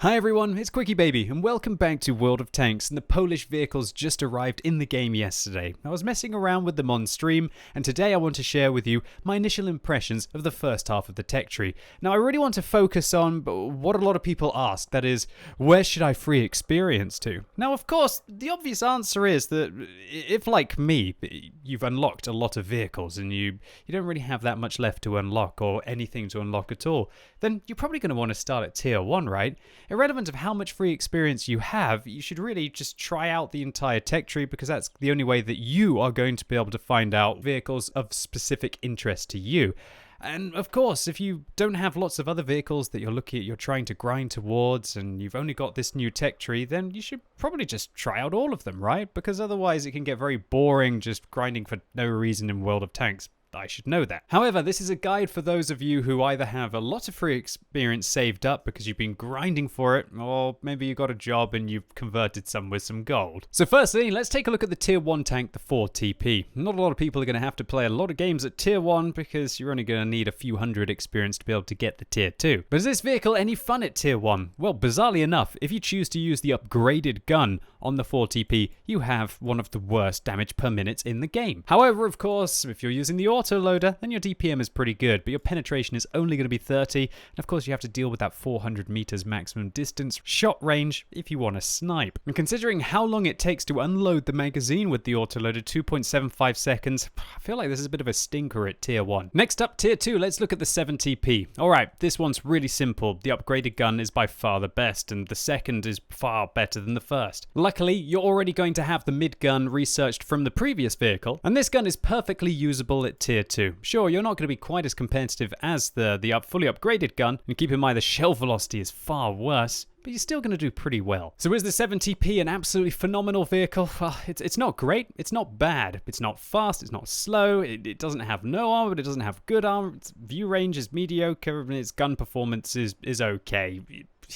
Hi everyone, it's QuickyBaby and welcome back to World of Tanks, and the Polish vehicles just arrived in the game yesterday. I was messing around with them on stream, and today I want to share with you my initial impressions of the first half of the tech tree. Now I really want to focus on what a lot of people ask, that is, where should I free experience to? Now of course, the obvious answer is that if like me, you've unlocked a lot of vehicles and you don't really have that much left to unlock or anything to unlock at all, then you're probably going to want to start at tier 1, right? Irrelevant of how much free experience you have, you should really just try out the entire tech tree, because that's the only way that you are going to be able to find out vehicles of specific interest to you. And of course, if you don't have lots of other vehicles that you're trying to grind towards, and you've only got this new tech tree, then you should probably just try out all of them, right? Because otherwise it can get very boring just grinding for no reason in World of Tanks. I should know that. However, this is a guide for those of you who either have a lot of free experience saved up because you've been grinding for it, or maybe you got a job and you've converted some with some gold. So firstly, let's take a look at the tier 1 tank, the 4TP. Not a lot of people are going to have to play a lot of games at tier 1 because you're only going to need a few hundred experience to be able to get the tier 2. But is this vehicle any fun at tier 1? Well, bizarrely enough, if you choose to use the upgraded gun on the 4TP, you have one of the worst damage per minute in the game. However, of course, if you're using the autoloader, then your DPM is pretty good, but your penetration is only going to be 30, and of course you have to deal with that 400 meters maximum distance shot range if you want to snipe. And considering how long it takes to unload the magazine with the autoloader, 2.75 seconds, I feel like this is a bit of a stinker at tier 1. Next up, tier 2, let's look at the 7TP. Alright, this one's really simple. The upgraded gun is by far the best, and the second is far better than the first. Luckily, you're already going to have the mid gun researched from the previous vehicle, and this gun is perfectly usable at tier 2. Sure, you're not going to be quite as competitive as the fully upgraded gun, and keep in mind the shell velocity is far worse, but you're still going to do pretty well. So is the 7TP an absolutely phenomenal vehicle? Well, it's not great, it's not bad, it's not fast, it's not slow, it doesn't have no armor, but it doesn't have good armor, its view range is mediocre, and its gun performance is okay.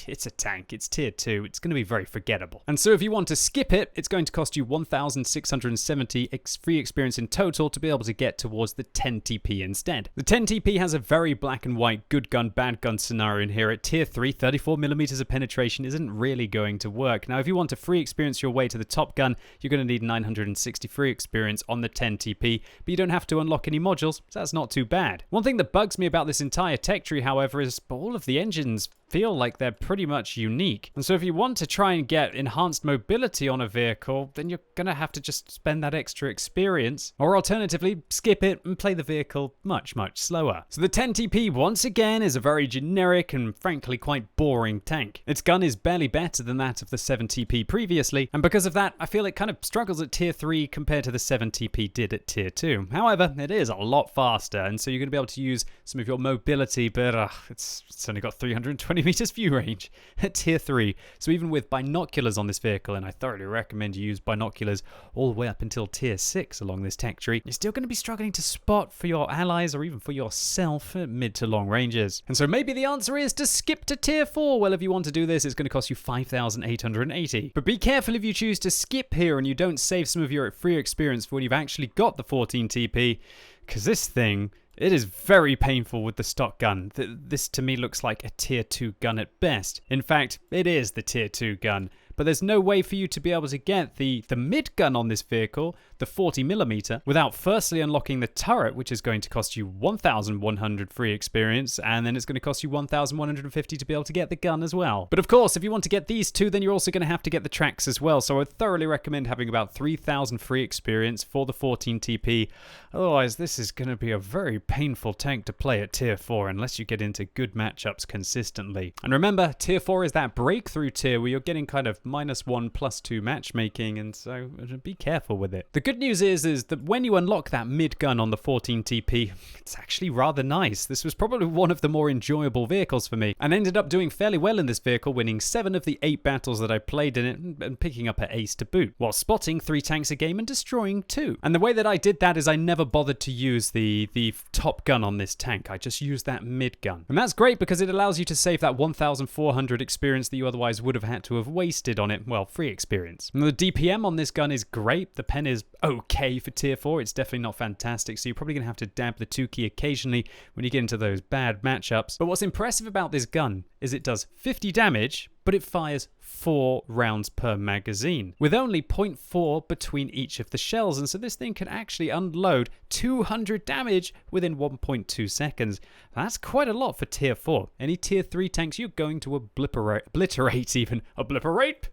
It's a tank, it's tier 2, it's going to be very forgettable. And so if you want to skip it, it's going to cost you 1,670 free experience in total to be able to get towards the 10TP instead. The 10TP has a very black and white good gun, bad gun scenario in here. At tier 3, 34mm of penetration isn't really going to work. Now if you want to free experience your way to the top gun, you're going to need 960 free experience on the 10TP, but you don't have to unlock any modules, so that's not too bad. One thing that bugs me about this entire tech tree, however, is all of the engines feel like they're pretty much unique. And so if you want to try and get enhanced mobility on a vehicle, then you're going to have to just spend that extra experience, or alternatively, skip it and play the vehicle much, much slower. So the 10TP, once again, is a very generic and frankly quite boring tank. Its gun is barely better than that of the 7TP previously, and because of that, I feel it kind of struggles at tier 3 compared to the 7TP did at tier 2. However, it is a lot faster, and so you're going to be able to use some of your mobility, but it's only got 320 meters view range at tier 3. So even with binoculars on this vehicle, and I thoroughly recommend you use binoculars all the way up until tier 6 along this tech tree, you're still going to be struggling to spot for your allies or even for yourself at mid to long ranges. And so maybe the answer is to skip to tier 4. Well, if you want to do this, it's going to cost you 5,880. But be careful if you choose to skip here and you don't save some of your free experience for when you've actually got the 14TP, because this thing, it is very painful with the stock gun. This to me looks like a tier 2 gun at best. In fact, it is the tier 2 gun. But there's no way for you to be able to get the mid gun on this vehicle, the 40mm, without firstly unlocking the turret, which is going to cost you 1,100 free experience, and then it's going to cost you 1,150 to be able to get the gun as well. But of course, if you want to get these two, then you're also going to have to get the tracks as well, so I would thoroughly recommend having about 3,000 free experience for the 14TP. Otherwise, this is going to be a very painful tank to play at tier 4 unless you get into good matchups consistently. And remember, tier 4 is that breakthrough tier where you're getting kind of -1, +2 matchmaking, and so be careful with it. The good news is that when you unlock that mid gun on the 14TP, it's actually rather nice. This was probably one of the more enjoyable vehicles for me, and ended up doing fairly well in this vehicle, winning 7 of the 8 battles that I played in it, and picking up an ace to boot, while spotting 3 tanks a game and destroying 2. And the way that I did that is I never bothered to use the top gun on this tank. I just used that mid gun. And that's great because it allows you to save that 1,400 experience that you otherwise would have had to have wasted added on it, well, free experience. And the DPM on this gun is great. The pen is okay for tier 4. It's definitely not fantastic, so you're probably going to have to dab the 2 key occasionally when you get into those bad matchups. But what's impressive about this gun is it does 50 damage, but it fires 4 rounds per magazine, with only 0.4 between each of the shells, and so this thing can actually unload 200 damage within 1.2 seconds. That's quite a lot for tier 4. Any tier 3 tanks, you're going to obliterate even. Obliterate?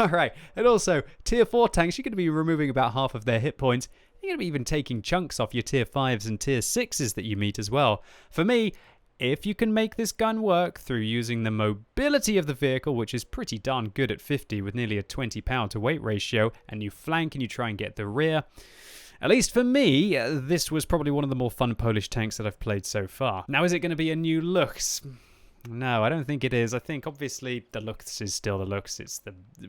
Alright, and also, tier 4 tanks, you're going to be removing about half of their hit points. You're going to be even taking chunks off your tier 5s and tier 6s that you meet as well. For me, if you can make this gun work through using the mobility of the vehicle, which is pretty darn good at 50 with nearly a 20 pound to weight ratio, and you flank and you try and get the rear, at least for me, this was probably one of the more fun Polish tanks that I've played so far. Now, is it going to be a new looks? No, I don't think it is. I think obviously the looks is still the looks. It's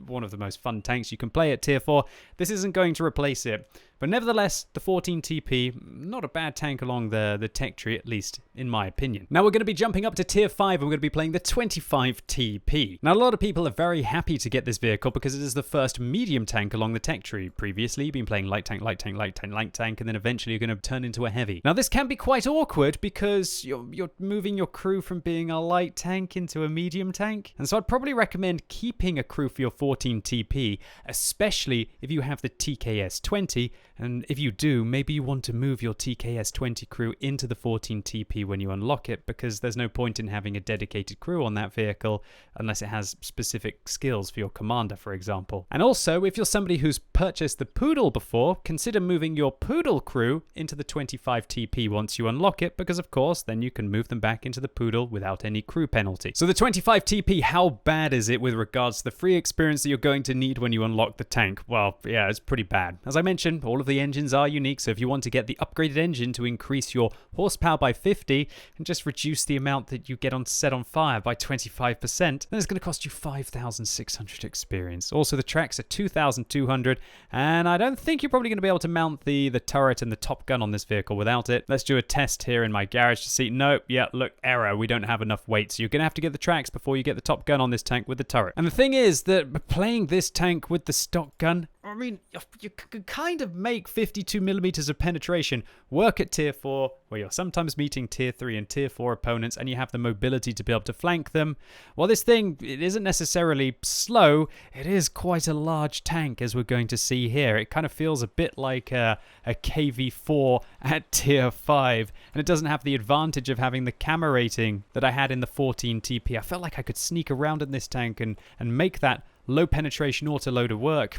one of the most fun tanks you can play at tier 4. This isn't going to replace it. But nevertheless, the 14 TP, not a bad tank along the tech tree, at least in my opinion. Now we're going to be jumping up to tier 5 and we're going to be playing the 25 TP. Now a lot of people are very happy to get this vehicle because it is the first medium tank along the tech tree. Previously, you've been playing light tank, light tank, light tank, light tank, and then eventually you're going to turn into a heavy. Now this can be quite awkward because you're moving your crew from being a light tank into a medium tank. And so I'd probably recommend keeping a crew for your 14 TP, especially if you have the TKS 20. And if you do, maybe you want to move your TKS 20 crew into the 14 TP when you unlock it, because there's no point in having a dedicated crew on that vehicle unless it has specific skills for your commander, for example. And also, if you're somebody who's purchased the Poodle before, consider moving your Poodle crew into the 25 TP once you unlock it, because of course, then you can move them back into the Poodle without any crew penalty. So the 25 TP, how bad is it with regards to the free experience that you're going to need when you unlock the tank? Well, yeah, it's pretty bad. As I mentioned, all of the engines are unique, so if you want to get the upgraded engine to increase your horsepower by 50 and just reduce the amount that you get set on fire by 25%, then it's going to cost you 5,600 experience. Also, the tracks are 2,200, and I don't think you're probably going to be able to mount the turret and the top gun on this vehicle without it. Let's do a test here in my garage to see. Nope, yeah, look, error. We don't have enough weight, so you're going to have to get the tracks before you get the top gun on this tank with the turret. And the thing is that playing this tank with the stock gun, I mean, you can kind of make 52 millimeters of penetration work at tier 4, where you're sometimes meeting tier 3 and tier 4 opponents, and you have the mobility to be able to flank them. While this thing, it isn't necessarily slow, it is quite a large tank, as we're going to see here. It kind of feels a bit like a KV4 at tier 5, and it doesn't have the advantage of having the camera rating that I had in the 14 TP. I felt like I could sneak around in this tank and make that low penetration autoloader work.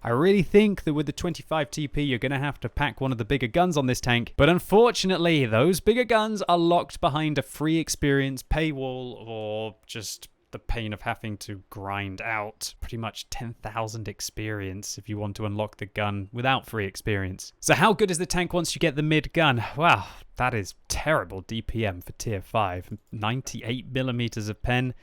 I really think that with the 25 TP, you're going to have to pack one of the bigger guns on this tank. But unfortunately, those bigger guns are locked behind a free experience paywall, or just the pain of having to grind out pretty much 10,000 experience if you want to unlock the gun without free experience. So how good is the tank once you get the mid gun? Wow, that is terrible DPM for tier 5. 98 millimeters of pen.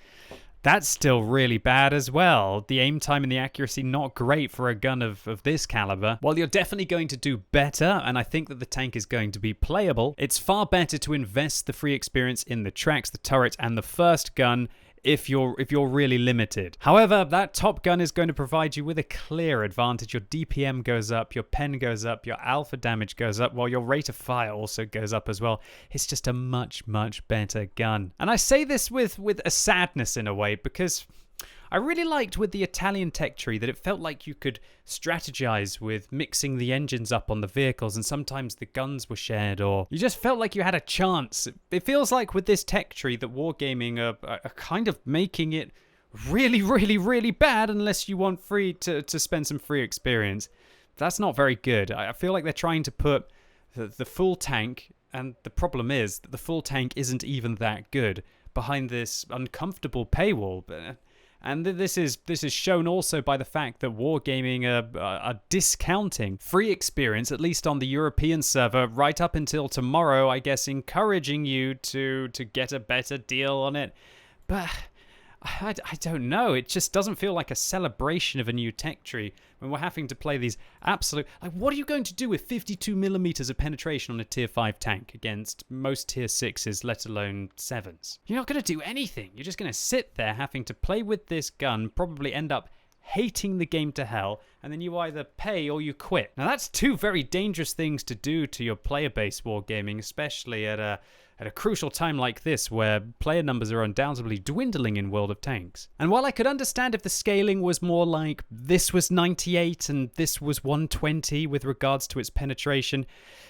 That's still really bad as well. The aim time and the accuracy not great for a gun of this caliber. While you're definitely going to do better, and I think that the tank is going to be playable, it's far better to invest the free experience in the tracks, the turret, and the first gun if you're really limited. However, that top gun is going to provide you with a clear advantage. Your DPM goes up, your pen goes up, your alpha damage goes up, while your rate of fire also goes up as well. It's just a much, much better gun. And I say this with a sadness in a way, because I really liked with the Italian tech tree that it felt like you could strategize with mixing the engines up on the vehicles, and sometimes the guns were shared, or you just felt like you had a chance. It feels like with this tech tree that Wargaming are kind of making it really, really, really bad unless you want to spend some free experience. That's not very good. I feel like they're trying to put the full tank, and the problem is that the full tank isn't even that good, behind this uncomfortable paywall. And this is shown also by the fact that Wargaming are discounting free experience, at least on the European server, right up until tomorrow, I guess, encouraging you to get a better deal on it. But I don't know. It just doesn't feel like a celebration of a new tech tree when we're having to play these absolute... Like, what are you going to do with 52 millimeters of penetration on a tier 5 tank against most tier 6s, let alone 7s? You're not going to do anything. You're just going to sit there having to play with this gun, probably end up hating the game to hell, and then you either pay or you quit. Now, that's two very dangerous things to do to your player base wargaming, especially at a crucial time like this where player numbers are undoubtedly dwindling in World of Tanks. And while I could understand if the scaling was more like this was 98 and this was 120 with regards to its penetration,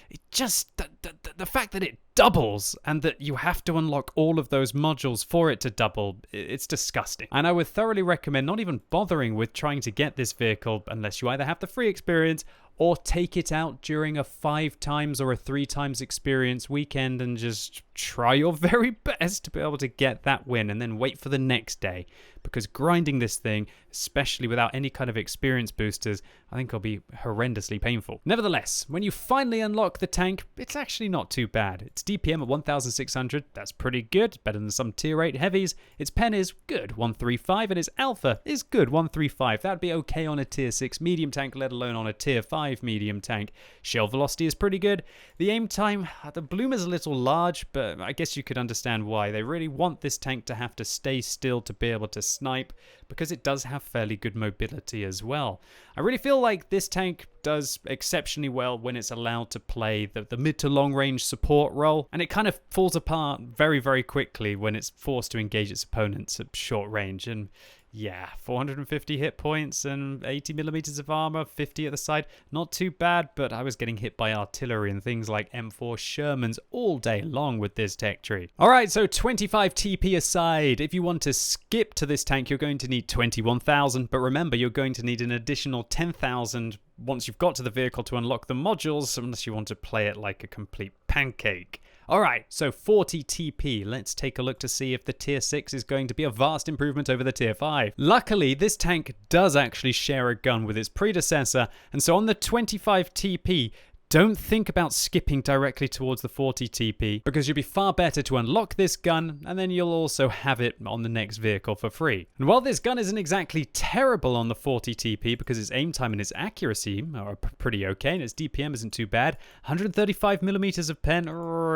it just, the fact that it doubles and that you have to unlock all of those modules for it to double, it's disgusting. And I would thoroughly recommend not even bothering with trying to get this vehicle unless you either have the free experience or take it out during a 5 times or a 3 times experience weekend and just try your very best to be able to get that win and then wait for the next day. Because grinding this thing, especially without any kind of experience boosters, I think will be horrendously painful. Nevertheless, when you finally unlock the tank, it's actually not too bad. Its DPM at 1,600, that's pretty good, better than some tier 8 heavies. Its pen is good, 135, and its alpha is good, 135. That'd be okay on a tier 6 medium tank, let alone on a tier 5 medium tank. Shell velocity is pretty good. The aim time, the bloom is a little large, but I guess you could understand why. They really want this tank to have to stay still to be able to snipe, because it does have fairly good mobility as well. I really feel like this tank does exceptionally well when it's allowed to play the mid to long range support role, and it kind of falls apart very, very quickly when it's forced to engage its opponents at short range. And yeah, 450 hit points and 80 millimeters of armor, 50 at the side. Not too bad, but I was getting hit by artillery and things like M4 Shermans all day long with this tech tree. All right, so 25 TP aside, if you want to skip to this tank, you're going to need 21,000. But remember, you're going to need an additional 10,000 once you've got to the vehicle to unlock the modules, unless you want to play it like a complete pancake. Alright, so 40 TP. Let's take a look to see if the tier 6 is going to be a vast improvement over the tier 5. Luckily, this tank does actually share a gun with its predecessor, and so on the 25 TP, don't think about skipping directly towards the 40 TP, because you'll be far better to unlock this gun, and then you'll also have it on the next vehicle for free. And while this gun isn't exactly terrible on the 40 TP, because its aim time and its accuracy are pretty okay, and its DPM isn't too bad, 135 millimeters of pen,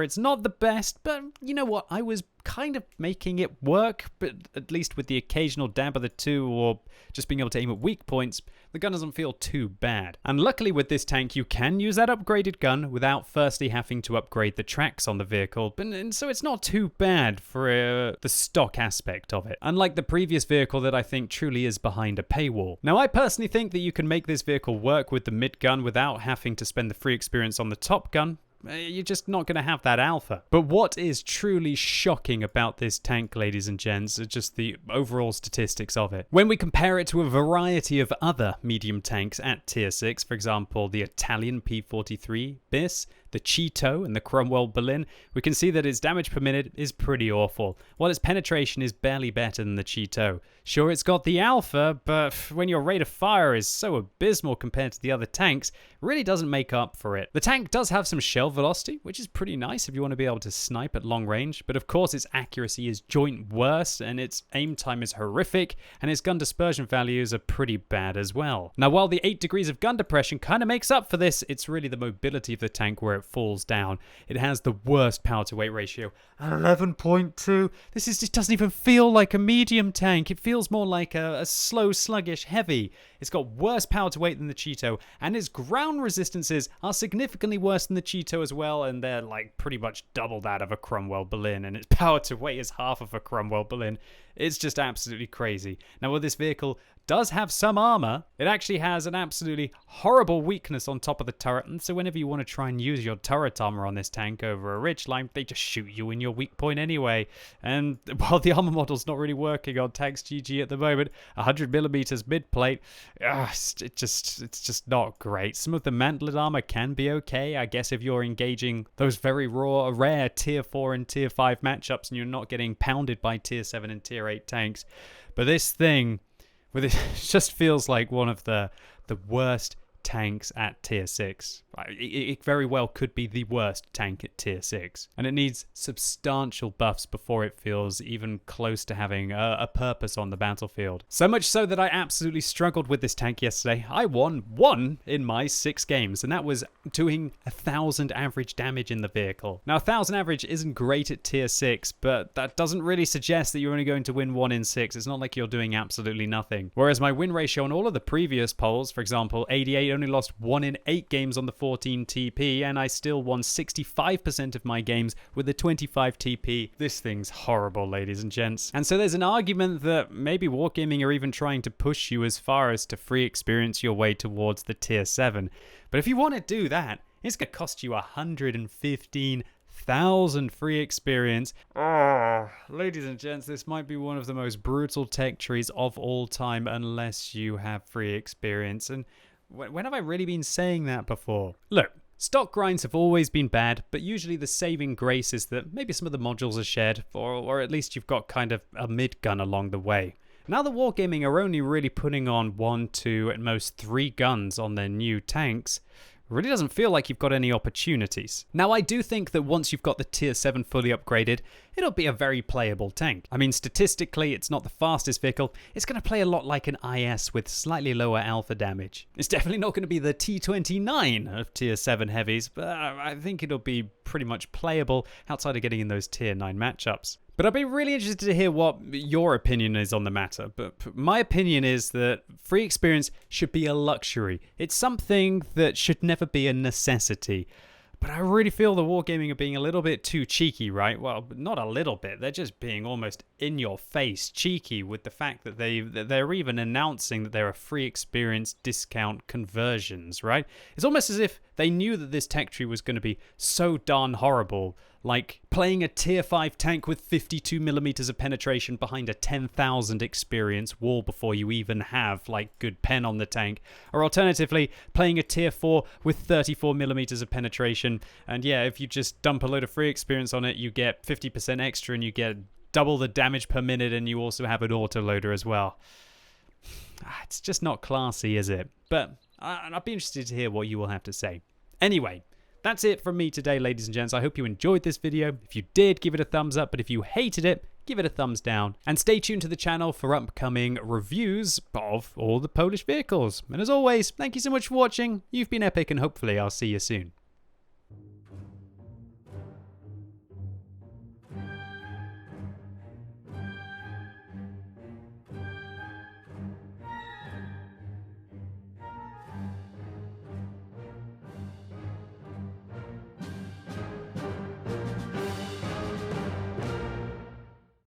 it's not the best, but you know what, I was kind of making it work, but at least with the occasional dab of the 2 or just being able to aim at weak points, the gun doesn't feel too bad. And luckily with this tank, you can use that upgraded gun without firstly having to upgrade the tracks on the vehicle, and so it's not too bad for the stock aspect of it, unlike the previous vehicle that I think truly is behind a paywall. Now, I personally think that you can make this vehicle work with the mid gun without having to spend the free experience on the top gun. You're just not going to have that alpha. But what is truly shocking about this tank, ladies and gents, are just the overall statistics of it. When we compare it to a variety of other medium tanks at tier 6, for example, the Italian P43 BIS, the Cheeto and the Cromwell Berlin, we can see that its damage per minute is pretty awful, while its penetration is barely better than the Cheeto. Sure, it's got the alpha, but when your rate of fire is so abysmal compared to the other tanks, it really doesn't make up for it. The tank does have some shell velocity, which is pretty nice if you want to be able to snipe at long range, but of course its accuracy is joint worse, and its aim time is horrific, and its gun dispersion values are pretty bad as well. Now, while the 8 degrees of gun depression kind of makes up for this, it's really the mobility of the tank where it falls down. It has the worst power to weight ratio, 11.2. This just doesn't even feel like a medium tank. It feels more like a slow, sluggish heavy. It's got worse power to weight than the Cheeto, and its ground resistances are significantly worse than the Cheeto as well, and they're like pretty much double that of a Cromwell Berlin, and its power to weight is half of a Cromwell Berlin. It's just absolutely crazy. Now, while this vehicle does have some armor, it actually has an absolutely horrible weakness on top of the turret, and so whenever you want to try and use your turret armor on this tank over a ridgeline, they just shoot you in your weak point anyway. And while the armor model's not really working on Tanks GG at the moment, 100 millimeters mid plate, it's just not great. Some of the mantled armor can be okay, I guess, if you're engaging those very rare tier 4 and tier 5 matchups and you're not getting pounded by tier 7 and tier 8 tanks. But this thing, it just feels like one of the worst tanks at tier 6. It very well could be the worst tank at tier 6. And it needs substantial buffs before it feels even close to having a purpose on the battlefield. So much so that I absolutely struggled with this tank yesterday. I won 1 in my 6 games, and that was doing 1,000 average damage in the vehicle. Now, 1,000 average isn't great at tier 6, but that doesn't really suggest that you're only going to win 1 in 6. It's not like you're doing absolutely nothing. Whereas my win ratio on all of the previous polls, for example, 88 only lost 1 in 8 games on the 14 TP, and I still won 65% of my games with the 25 TP. This thing's horrible, ladies and gents. And so there's an argument that maybe Wargaming are even trying to push you as far as to free experience your way towards the tier 7. But if you want to do that, it's going to cost you 115,000 free experience. Oh, ladies and gents, this might be one of the most brutal tech trees of all time unless you have free experience. And when have I really been saying that before? Look, stock grinds have always been bad, but usually the saving grace is that maybe some of the modules are shared, or at least you've got kind of a mid-gun along the way. Now that Wargaming are only really putting on 1, 2, at most 3 guns on their new tanks, really doesn't feel like you've got any opportunities. Now, I do think that once you've got the tier 7 fully upgraded, it'll be a very playable tank. I mean, statistically, it's not the fastest vehicle. It's going to play a lot like an IS with slightly lower alpha damage. It's definitely not going to be the T29 of tier 7 heavies, but I think it'll be pretty much playable outside of getting in those tier 9 matchups. But I'd be really interested to hear what your opinion is on the matter. But my opinion is that free experience should be a luxury. It's something that should never be a necessity. But I really feel the Wargaming are being a little bit too cheeky, right? Well, not a little bit. They're just being almost in your face cheeky with the fact that they're even announcing that there are free experience discount conversions, right? It's almost as if they knew that this tech tree was going to be so darn horrible, like playing a tier 5 tank with 52mm of penetration behind a 10,000 experience wall before you even have like good pen on the tank, or alternatively playing a tier 4 with 34mm of penetration, and yeah, if you just dump a load of free experience on it, you get 50% extra and you get double the damage per minute, and you also have an autoloader as well. It's just not classy, is it? But I'd be interested to hear what you will have to say. Anyway, that's it from me today, ladies and gents. I hope you enjoyed this video. If you did, give it a thumbs up, but if you hated it, give it a thumbs down. And stay tuned to the channel for upcoming reviews of all the Polish vehicles. And as always, thank you so much for watching. You've been epic, and hopefully I'll see you soon.